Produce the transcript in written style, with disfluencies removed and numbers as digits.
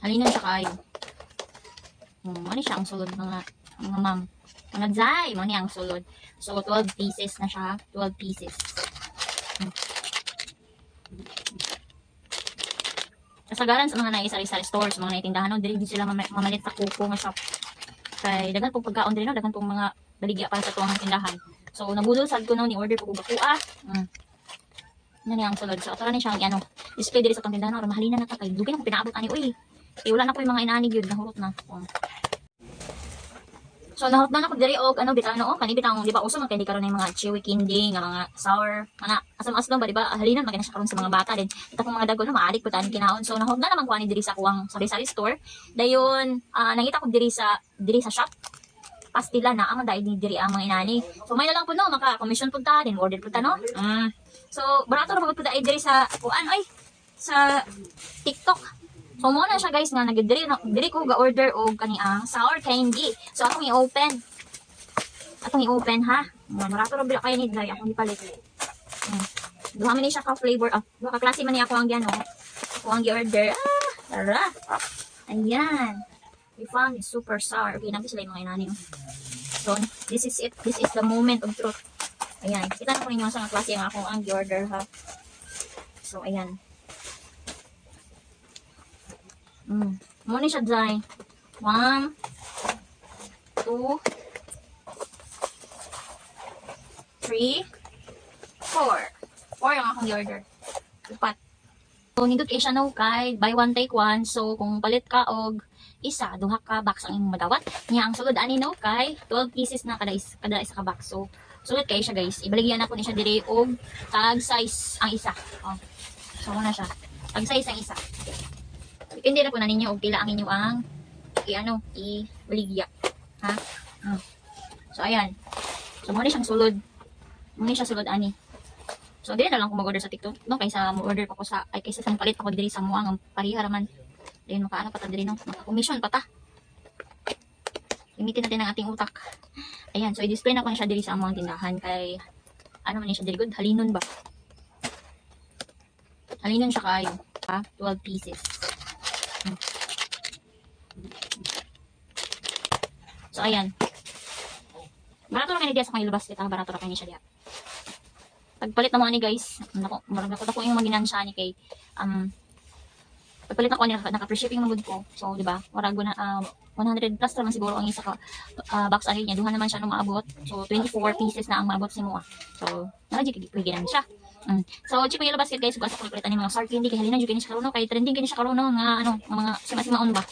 Halinon siya kayo. Ano siya ang sulod mga ma'am. Mga zay, mo niya ang sulod. So 12 pieces na siya, 12 pieces. Kasagaran sa mga naisari-sari stores, mga naitindahan, dili din sila mamalit sa kuko nga shop. Kay daghan pong pagkaon din, daghan pong mga baligya para sa tuwang tindahan. So nabudol sad ko ni order ko bakua. Ano niya ang sulod. So ato ni siya ang display diri sa tong tindahan or mahalina na ta kay dugay na ko pinaabot ani uy. Wala na ko yung mga inaani gyud nahurot na. So nahurot na ko diri og bitano kani bitang di ba uso man kay di karon yung mga chewy candy nga mga sour ana asam-asam ba di ba halinan magana siya karon sa mga bata din. Ito pong mga dagon na maadik po tani kinaon. So nahurot na naman ko ani diri sa kuwang sari-sari store. Dayon nangita ko diri sa shop. Pastila na ang dahil diri ang mga inani. So may na lang po no maka-commission po ta din order po ta no. So barato ra magud po diri sa kuan sa TikTok. So mo na siya guys nga diri ko ga order og kani ang sour candy. So akong i-open. Ha. Barato ra bila kay ni dai akong ipalit. Duha man ni siya ka flavor. Duha ka klase man ni ako ang giano. Ako ang gi-order. Tara. Ayan. We found it super sour. Okay, nabi sila yung mga inani. So, this is it. This is the moment of truth. Ayan. Kita na po ninyo sa mga klase yung akong ang order ha. So, ayan. Muna siya dyan. 1, 2, 3, 4. 4 yung akong order. Upat. So, nindot kayo siya no kay buy one take one. So, kung palit ka og isa, duha ka box ang imong madawat. Nya ang sulod ani no kay 12 pieces na kada isa ka box. So, sulod kay siya guys. Ibaligyan na ko ni siya diri og tag size ang isa. So, muna siya. Tag size ang isa. Depende na po na ninyo og pila ang inyo ang ibaligya. Ha? So, ayan. So, muna siyang sulod. Muna siya sulod ani. So, dili na lang ko mag-order sa TikTok. No, kaysa mo-order pa ko kaysa sa palit ako diri sa muang pariha raman. Dahil makaano pa ta diri no. Maka-commission pa ta. Gamitin natin ang ating utak. Ayan, so i-display na ko na siya diri sa among tindahan kay man siya diri good halinon ba. Halinon siya kayo. 12 pieces. So, ayan. Barato lang kani diya sa mga ilabas kita. Barato lang kani siya diya. Pagpalit na mga ni guys, marag ako yung maginansya ni kay pagpalit ako naka-free shipping magud ko. So di ba? Warago na 100 plus naman siguro ang isa ka box ari niya. Duha naman siya nung maabot. So 24 pieces na ang maabot si mo. So naka giginan siya. So check yung basket guys, basta ko palitan ni mga sour candy kay halina jud kini siya karon kay trending kini siya karon nga mga sima-simaon ba.